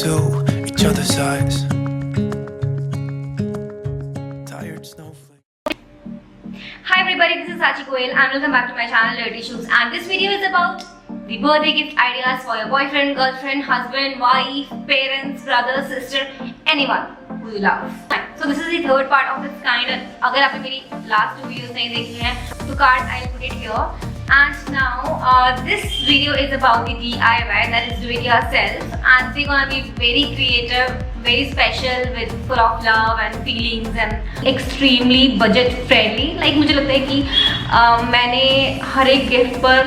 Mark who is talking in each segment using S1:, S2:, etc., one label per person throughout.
S1: to each other's eyes. Tired snowflake.
S2: Hi everybody, this is Sachi Goel and welcome back to my channel Dirty Shoes, and this video is about the birthday gift ideas for your boyfriend, girlfriend, husband, wife, parents, brother, sister, anyone who you love. So this is the third part of its kind. अगर आपने मेरी last two videos नहीं देखी हैं तो cards I'll put it here. And now this video is about the DIY, that is do it yourself, and they're gonna be very creative, very special, with full of love and feelings and extremely budget friendly. Like मुझे लगता है कि मैंने हर एक gift पर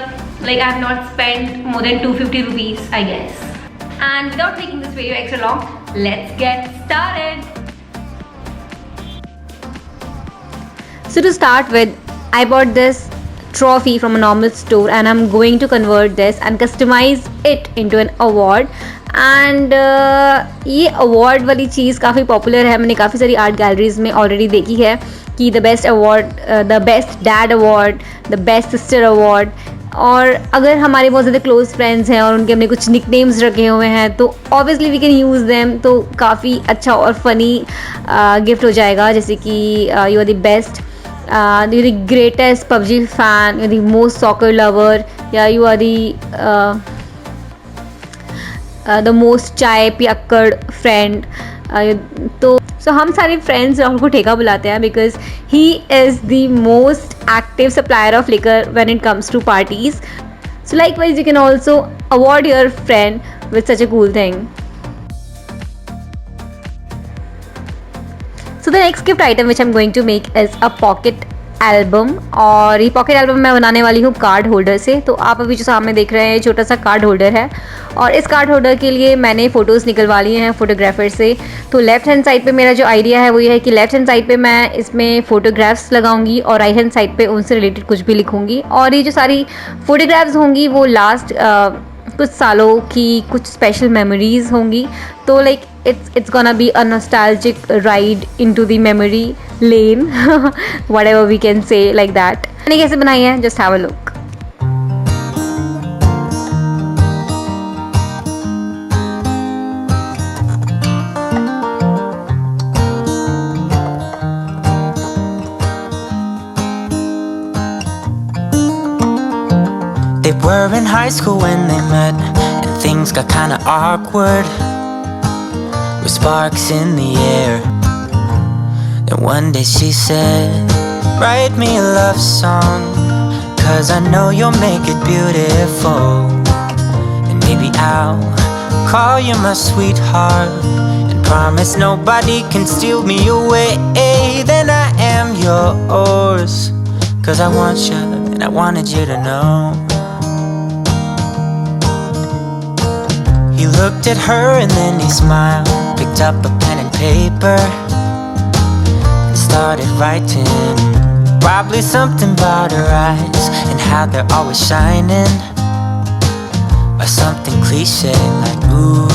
S2: like I have not spent more than 250 rupees I guess. And without making this video extra long, let's get started.
S3: So to start with, I bought this trophy from a normal store and I'm going to convert this and customize it into an award. And ये award वाली चीज़ काफ़ी popular है, मैंने काफ़ी सारी art galleries में already देखी है कि the best award, the best dad award, the best sister award. और अगर हमारे बहुत ज़्यादा क्लोज फ्रेंड्स हैं और उनके हमने कुछ निक नेम्स रखे हुए हैं तो obviously we can use them, तो काफ़ी अच्छा और फनी गिफ्ट हो जाएगा. जैसे कि you are the best, you're the greatest PUBG fan, you're the most soccer lover, yeah, you are the most चाय पियक्कड़ friend. तो हम सारे फ्रेंड्स राहुल को ठेका बुलाते हैं because he is the most active supplier of liquor when it comes to parties. So likewise you can also award your friend with such a cool thing. So the next gift item which I'm going to make is a pocket album. और ये pocket album मैं बनाने वाली हूँ card holder से. तो आप अभी जो सामने देख रहे हैं ये छोटा सा कार्ड होल्डर है और इस कार्ड होल्डर के लिए मैंने फ़ोटोज़ निकलवा लिए हैं फोटोग्राफर से. तो लेफ़्ट हैंड साइड पे मेरा जो आइडिया है वो ये है कि लेफ़्ट हैंड साइड पे मैं इसमें फ़ोटोग्राफ्स लगाऊंगी और राइट हैंड साइड पे उनसे रिलेटेड कुछ भी लिखूंगी. और ये जो सारी फ़ोटोग्राफ्स होंगी वो लास्ट कुछ सालों की कुछ स्पेशल मेमोरीज होंगी. तो like it's gonna be a nostalgic ride into the memory lane whatever we can say like that. मैंने कैसे बनाई है, just have a look.
S4: They were in high school when they met, and things got kinda awkward, with sparks in the air. Then one day she said, write me a love song, 'cause I know you'll make it beautiful. And maybe I'll call you my sweetheart, and promise nobody can steal me away. Then I am yours, 'cause I want you and I wanted you to know. He looked at her and then he smiled, picked up a pen and paper and started writing. Probably something about her eyes and how they're always shining, or something cliche like ooh,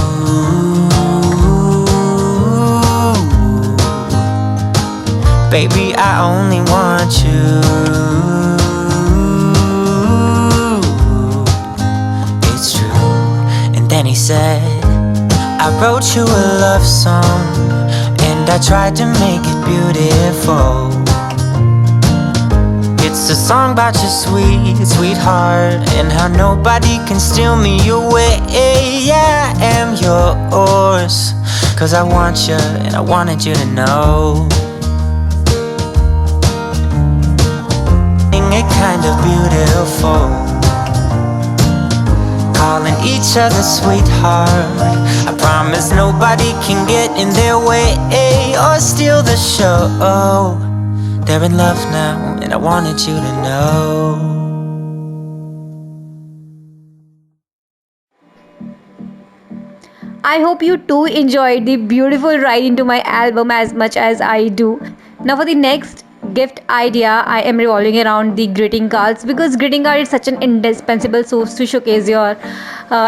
S4: baby I only want you. Then he said, I wrote you a love song, and I tried to make it beautiful. It's a song about your sweet, sweetheart, and how nobody can steal me away. Yeah, I am yours, 'cause I want you and I wanted you to know. It kind of beautiful, calling each other sweetheart. I promise nobody can get in their way or steal the show. They're in love now and I wanted you to know.
S3: I hope you too enjoyed the beautiful ride into my album as much as I do. Now for the next gift idea, I am revolving around the greeting cards, because greeting card is such an indispensable source to showcase your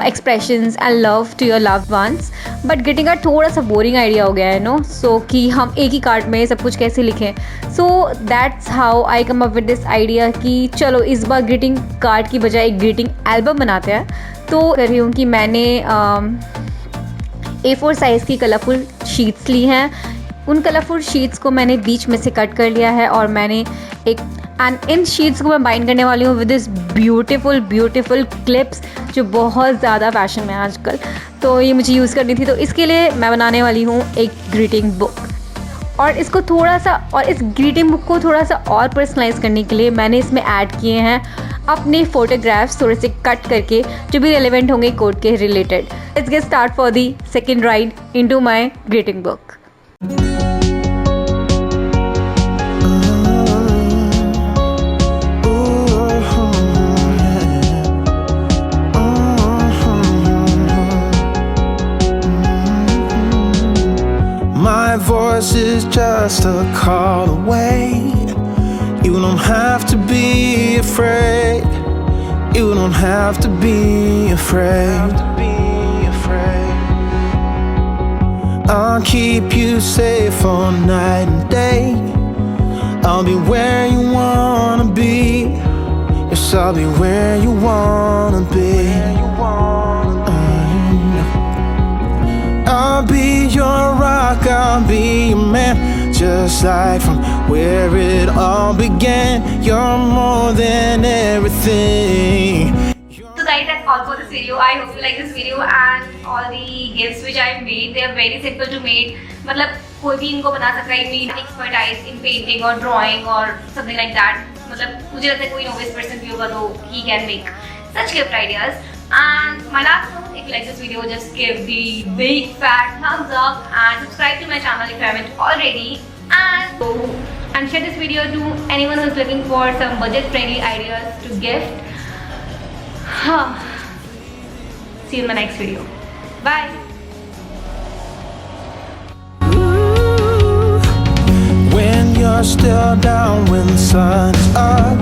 S3: expressions and love to your loved ones. But greeting card थोड़ा सा boring idea हो गया है, no. So कि हम एक ही card में सब कुछ कैसे लिखें. So that's how I come up with this idea कि चलो इस बार greeting card की बजाय एक greeting album बनाते हैं. तो कर रही हूँ कि मैंने A4 साइज़ की कलरफुल शीट्स ली हैं। उन कलरफुल शीट्स को मैंने बीच में से कट कर लिया है और मैंने इन शीट्स को मैं बाइंड करने वाली हूँ विद दिस ब्यूटीफुल क्लिप्स जो बहुत ज़्यादा फैशन में है आजकल। तो ये मुझे यूज़ करनी थी, तो इसके लिए मैं बनाने वाली हूँ एक ग्रीटिंग बुक। और इसको थोड़ा सा, और इस ग्रीटिंग बुक को थोड़ा सा और पर्सनलाइज करने के लिए मैंने इसमें ऐड किए हैं अपने फोटोग्राफ्स थोड़े से कट करके जो भी रेलेवेंट होंगे कोड के related. Let's get start for the second ride into my greeting book.
S1: My voice is just a call away. You don't have to be afraid. You don't have to be afraid. I'll keep you safe all night and day. I'll be where you wanna be. Yes, I'll be where you wanna be. I'll be your rock, I'll be your man. Just like from where it all began. You're more than everything.
S2: So guys, that's all for this video. I hope you like this video and all the gifts which I've made. They are very simple to make. मतलब कोई भी इनको बना सकता है. You need expertise in painting or drawing or something like that. मतलब मुझे लगता है कोई novice person भी होगा तो he can make such gift ideas. And my last note, if you like this video, just give the big fat thumbs up and subscribe to my channel if you haven't already. And share this video to anyone who's looking for some budget-friendly ideas to gift. See you in my next video. Bye.
S1: When you're still down, when the sun is up,